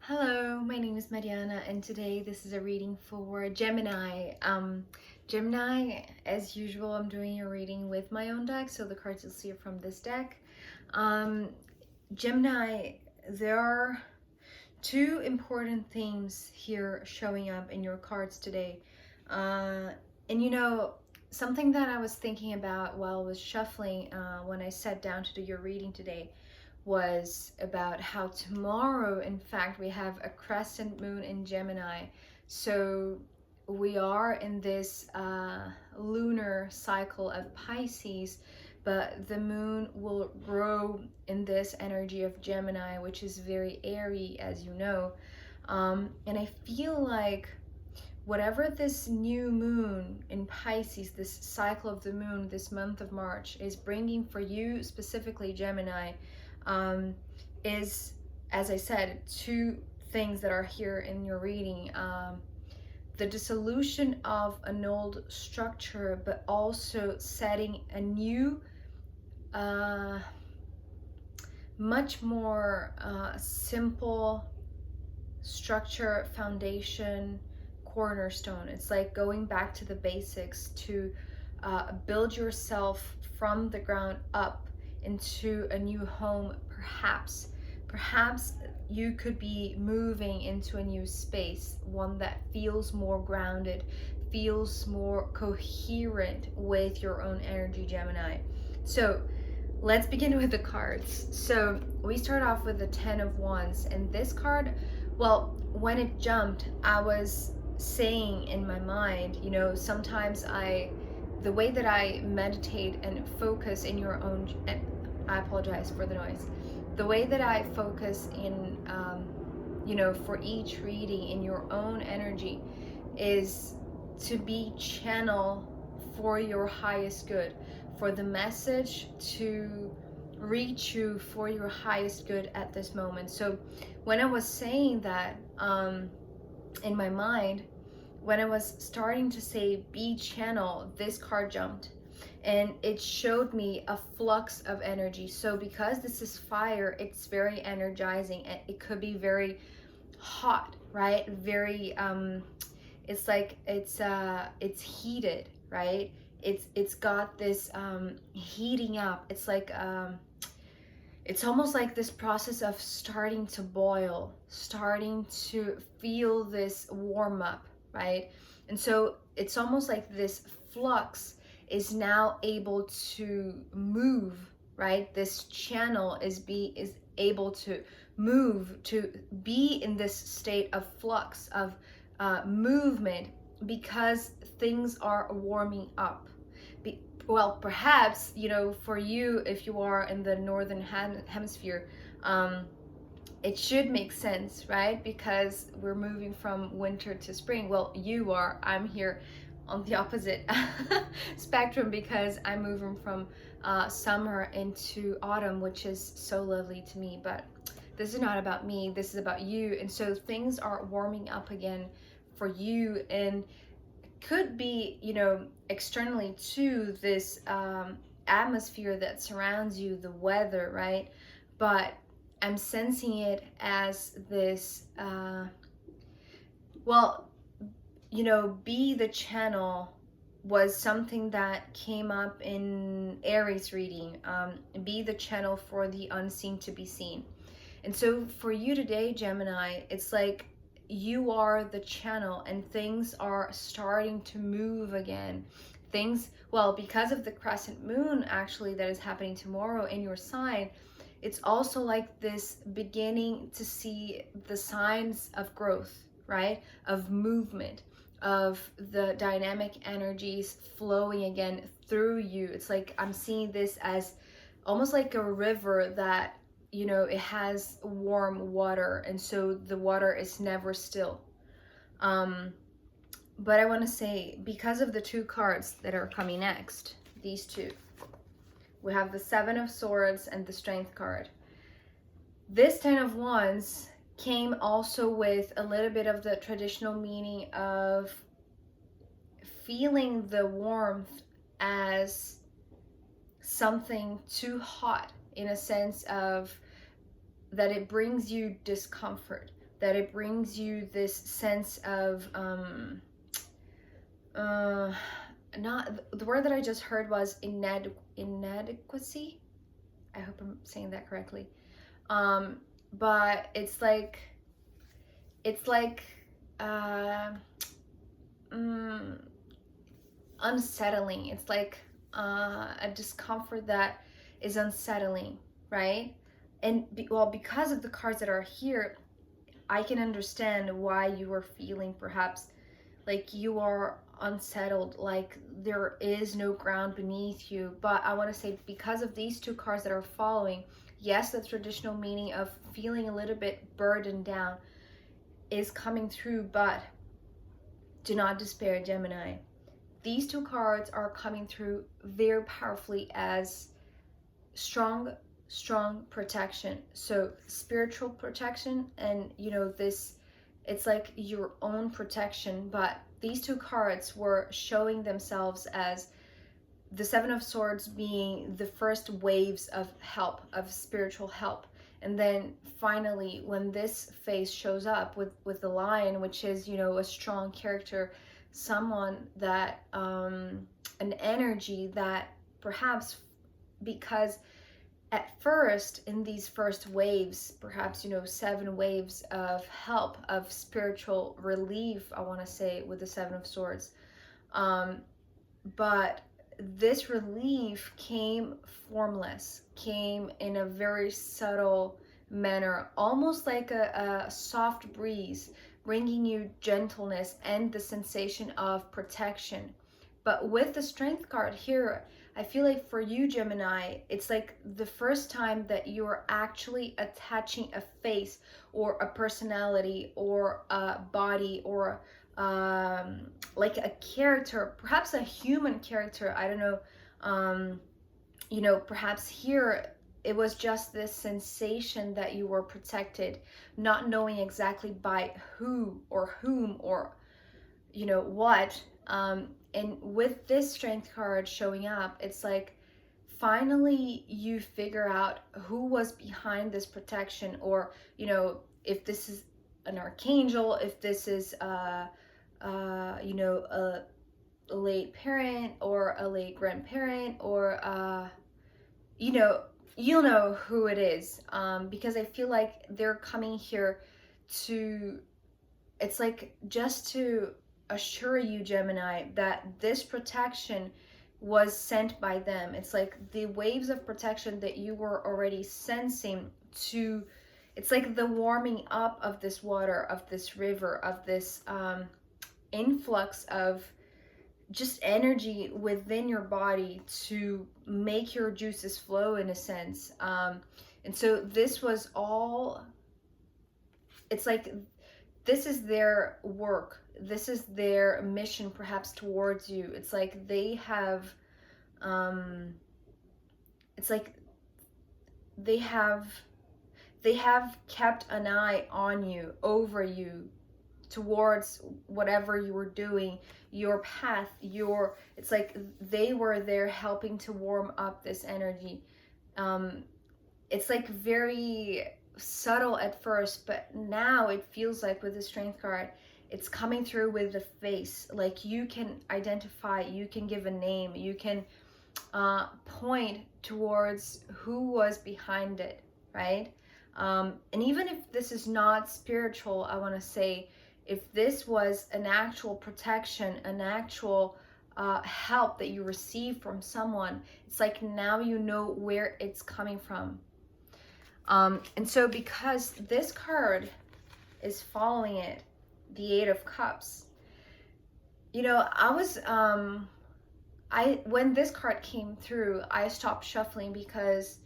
Hello, my name is Mariana, and today this is a reading for Gemini. Gemini, as usual, I'm doing a reading with my own deck, so the cards you'll see are from this deck. Um, Gemini, there are two important themes here showing up in your cards today. And something that I was thinking about while I was shuffling when I sat down to do your reading today was about how tomorrow, in fact, we have a crescent moon in Gemini. So we are in this lunar cycle of Pisces, but the moon will grow in this energy of Gemini, which is very airy, as you know. And I feel like whatever this new moon in Pisces, this cycle of the moon, this month of March, is bringing for you, specifically Gemini, is, as I said, two things that are here in your reading. The dissolution of an old structure, but also setting a new, much more simple structure, foundation, cornerstone. It's like going back to the basics to build yourself from the ground up into a new home. Perhaps you could be moving into a new space, one that feels more grounded, feels more coherent with your own energy, Gemini. So let's begin with the cards. So we start off with the 10 of Wands, and this card, well, when it jumped, I was saying in my mind, sometimes the way that I meditate and focus in your own, and I apologize for the noise, the way that I focus in, for each reading in your own energy is to be channel for your highest good, for the message to reach you for your highest good at this moment. So when I was saying that in my mind, when I was starting to say be channel, this card jumped and it showed me a flux of energy. So because this is fire, it's very energizing, and it could be very hot, right? Very it's like it's heated, right? It's got this heating up. It's like it's almost like this process of starting to boil, starting to feel this warm up, right? And so it's almost like this flux is now able to move, right? This channel is able to move, to be in this state of flux, of movement, because things are warming up. Well, perhaps, for you, if you are in the northern hemisphere, it should make sense, right? Because we're moving from winter to spring. Well, you are. I'm here on the opposite spectrum, because I'm moving from summer into autumn, which is so lovely to me. But this is not about me. This is about you. And so things are warming up again for you, and could be, externally to this atmosphere that surrounds you, the weather, right? But I'm sensing it as this, be the channel was something that came up in Aries reading. Be the channel for the unseen to be seen. And so for you today, Gemini, it's like you are the channel, and things are starting to move again. Because of the crescent moon actually that is happening tomorrow in your sign, it's also like this beginning to see the signs of growth, right? Of movement, of the dynamic energies flowing again through you. It's like I'm seeing this as almost like a river that, it has warm water, and so the water is never still. But I want to say, because of the two cards that are coming next, these two, we have the Seven of Swords and the Strength card. This 10 of Wands came also with a little bit of the traditional meaning of feeling the warmth as something too hot, in a sense of that it brings you discomfort. that it brings you this sense of not, the word that I just heard was inadequacy. I hope I'm saying that correctly. But it's like uh, unsettling. It's like a discomfort that is unsettling, right? And well, because of the cards that are here, I can understand why you are feeling perhaps like you are unsettled, like there is no ground beneath you. But I want to say, because of these two cards that are following, yes, the traditional meaning of feeling a little bit burdened down is coming through, but do not despair, Gemini. These two cards are coming through very powerfully as strong protection. So spiritual protection, and this, it's like your own protection. But these two cards were showing themselves as the Seven of Swords being the first waves of help, of spiritual help. And then finally, when this face shows up with the Lion, which is, a strong character, someone that, an energy that perhaps, because at first, in these first waves, perhaps, 7 waves of help, of spiritual relief, I want to say, with the Seven of Swords. But this relief came formless, came in a very subtle manner, almost like a soft breeze, bringing you gentleness and the sensation of protection. But with the Strength card here, I feel like for you, Gemini, it's like the first time that you're actually attaching a face or a personality or a body or like a character, perhaps a human character. I don't know. Perhaps here it was just this sensation that you were protected, not knowing exactly by who or whom or what. And with this Strength card showing up, it's like finally you figure out who was behind this protection, or if this is an archangel, if this is a late parent or a late grandparent, or you'll know who it is, because I feel like they're coming here to, it's like just to assure you, Gemini, that this protection was sent by them. It's like the waves of protection that you were already sensing to, it's like the warming up of this water, of this river, of this influx of just energy within your body to make your juices flow, in a sense. And so this was all, it's like this is their work, this is their mission perhaps towards you. It's like they have it's like they have kept an eye on you, over you, towards whatever you were doing, your path, it's like they were there helping to warm up this energy. It's like very subtle at first, but now it feels like with the Strength card, it's coming through with the face. Like you can identify, you can give a name, you can point towards who was behind it, right? And even if this is not spiritual, I want to say, if this was an actual protection, an actual help that you received from someone, it's like now you know where it's coming from. And so because this card is following it, the Eight of Cups, I was, when this card came through, I stopped shuffling because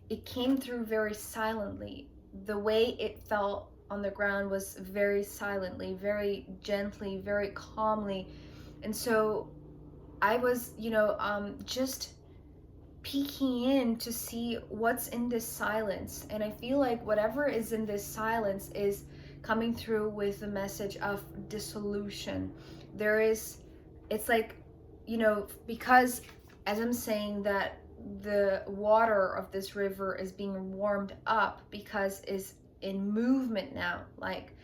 it came through very silently. The way it fell on the ground was very silently, very gently, very calmly. And so I was, just peeking in to see what's in this silence. And I feel like whatever is in this silence is coming through with the message of dissolution. It's like, because as I'm saying that the water of this river is being warmed up because in movement now. Like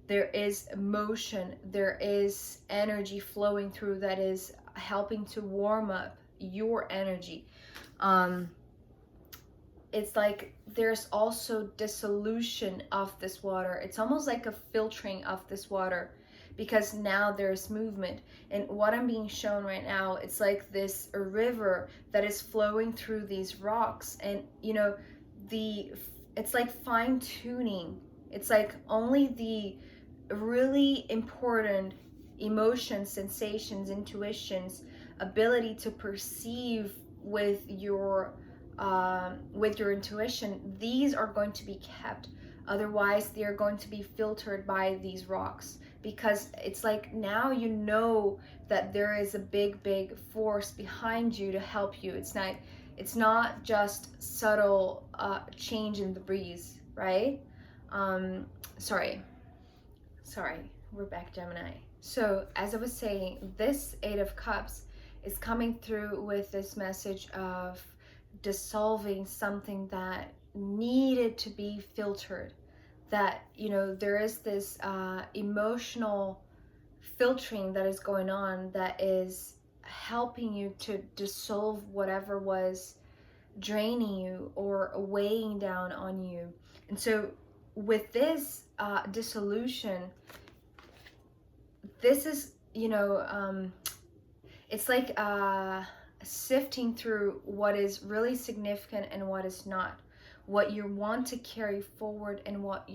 there is motion, there is energy flowing through that is helping to warm up your energy. It's like there's also dissolution of this water. It's almost like a filtering of this water, because now there's movement. And what I'm being shown right now, it's like this river that is flowing through these rocks, and you know, it's like fine tuning. It's like only the really important emotions, sensations, intuitions, ability to perceive with your intuition, these are going to be kept. Otherwise, they are going to be filtered by these rocks, because it's like now you know that there is a big force behind you to help you. It's not just subtle change in the breeze, right? Sorry, we're back, Gemini. So as I was saying, this Eight of Cups is coming through with this message of dissolving something that needed to be filtered. That, you know, there is this emotional filtering that is going on that is helping you to dissolve whatever was draining you or weighing down on you. And so with this dissolution, this is, you know, it's like sifting through what is really significant and what is not, what you want to carry forward and what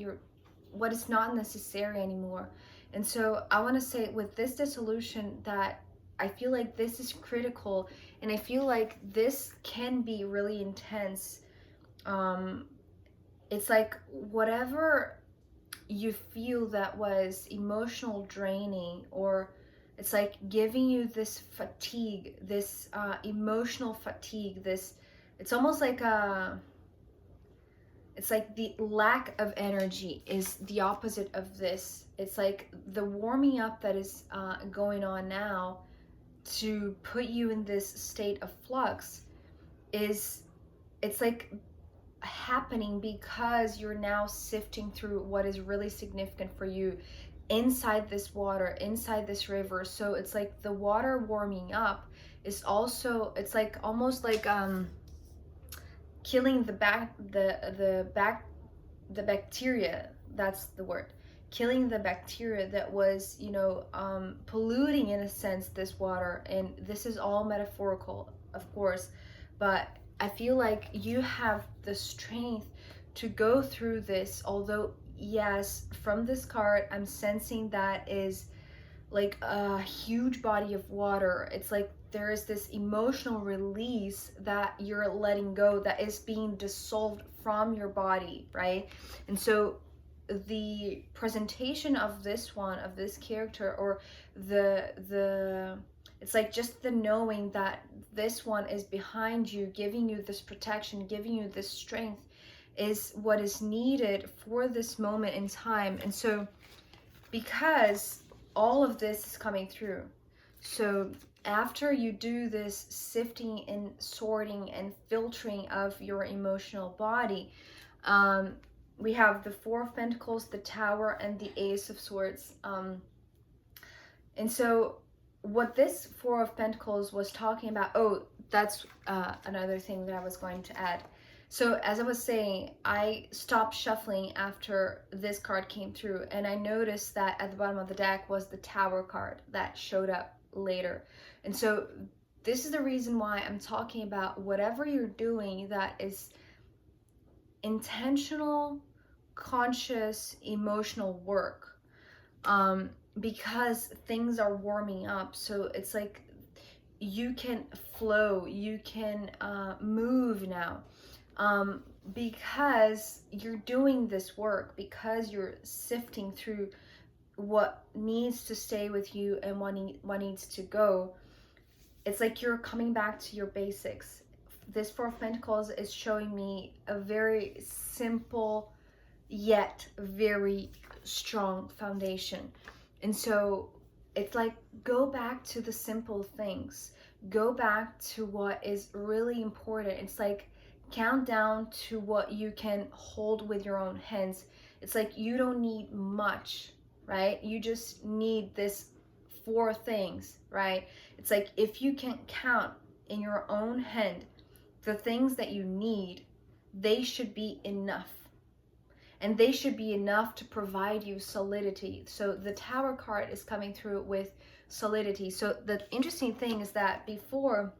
is not necessary anymore. And so I want to say with this dissolution that I feel like this is critical, and I feel like this can be really intense. It's like whatever you feel that was emotional draining, or it's like giving you this fatigue, this emotional fatigue, this, it's almost like it's like the lack of energy is the opposite of this. It's like the warming up that is going on now to put you in this state of flux is, it's like happening because you're now sifting through what is really significant for you inside this water, inside this river. So it's like the water warming up is also, it's like almost like killing the bacteria, that's the word, killing the bacteria that was, you know, polluting in a sense this water. And this is all metaphorical, of course, but I feel like you have the strength to go through this. Although yes, from this card I'm sensing that is like a huge body of water. It's like there is this emotional release that you're letting go, that is being dissolved from your body, right? And so the presentation of this one, of this character, or the it's like just the knowing that this one is behind you, giving you this protection, giving you this strength, is what is needed for this moment in time. And so because all of this is coming through, so after you do this sifting and sorting and filtering of your emotional body, we have the Four of Pentacles, the Tower, and the Ace of Swords. And so what this Four of Pentacles was talking about, oh, that's another thing that I was going to add. So as I was saying, I stopped shuffling after this card came through, and I noticed that at the bottom of the deck was the Tower card that showed up later. And so this is the reason why I'm talking about whatever you're doing that is intentional, conscious, emotional work, because things are warming up. So it's like you can flow, you can move now, because you're doing this work, because you're sifting through what needs to stay with you and what needs to go. It's like you're coming back to your basics. This Four of Pentacles is showing me a very simple yet very strong foundation. And so it's like, go back to the simple things, go back to what is really important. It's like count down to what you can hold with your own hands. It's like you don't need much, right? You just need this 4 things, right? It's like if you can count in your own hand the things that you need, they should be enough. And they should be enough to provide you solidity. So the Tower card is coming through with solidity. So the interesting thing is that before,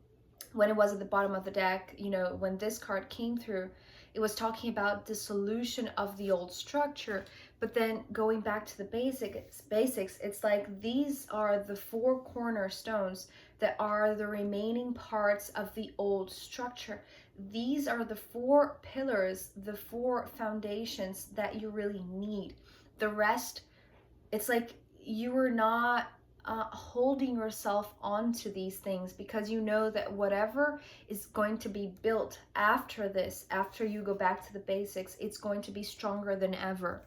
when it was at the bottom of the deck, you know, when this card came through, it was talking about dissolution of the old structure. But then going back to the basics, it's like these are the 4 cornerstones that are the remaining parts of the old structure. These are the 4 pillars, the 4 foundations that you really need. The rest, it's like you are not holding yourself onto these things, because you know that whatever is going to be built after this, after you go back to the basics, it's going to be stronger than ever,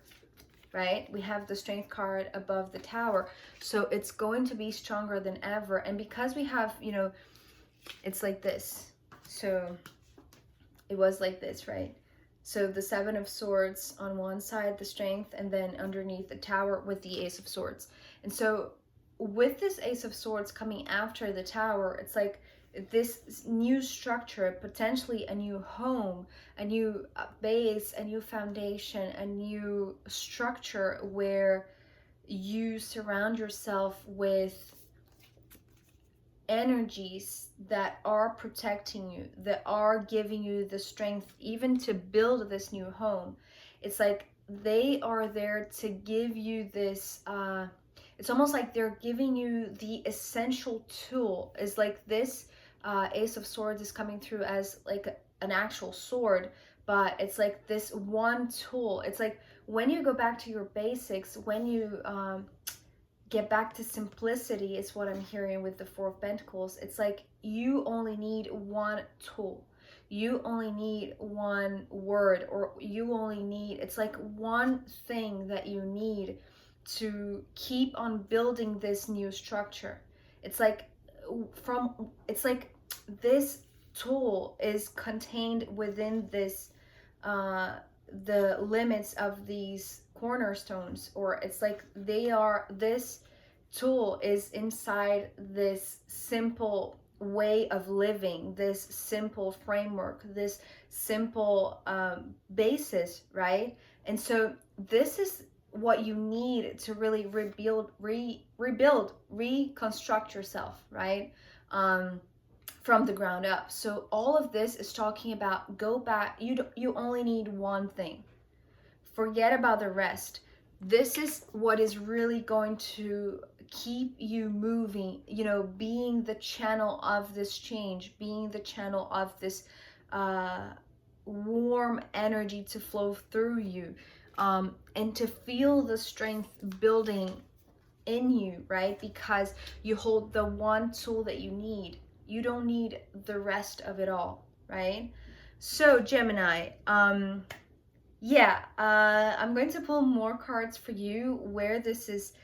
right? We have the Strength card above the Tower, so it's going to be stronger than ever. And because we have, you know, it's like this, so it was like this, right? So the 7 of Swords on one side, the Strength, and then underneath the Tower with the Ace of Swords. And so with this Ace of Swords coming after the Tower, it's like this new structure, potentially a new home, a new base, a new foundation, a new structure where you surround yourself with energies that are protecting you, that are giving you the strength even to build this new home. It's like they are there to give you this it's almost like they're giving you the essential tool. It's like this Ace of Swords is coming through as like an actual sword, but it's like this one tool. It's like when you go back to your basics, when you get back to simplicity, is what I'm hearing with the 4 of Pentacles. It's like you only need one tool. You only need one word, or you only need, it's like one thing that you need to keep on building this new structure. It's like it's like this tool is contained within this the limits of these cornerstones, or it's like they are, this tool is inside this simple way of living, this simple framework, this simple basis, right? And so this is what you need to really reconstruct yourself, right? From the ground up. So all of this is talking about, go back, you only need one thing. Forget about the rest. This is what is really going to keep you moving, you know, being the channel of this change, being the channel of this warm energy to flow through you, and to feel the strength building in you, right? Because you hold the one tool that you need. You don't need the rest of it all, right? So Gemini, yeah, I'm going to pull more cards for you where this is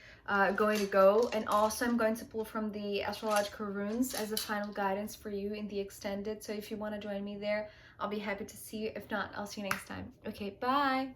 going to go, and also I'm going to pull from the astrological runes as a final guidance for you in the extended. So if you want to join me there, I'll be happy to see you. If not, I'll see you next time. Okay, bye.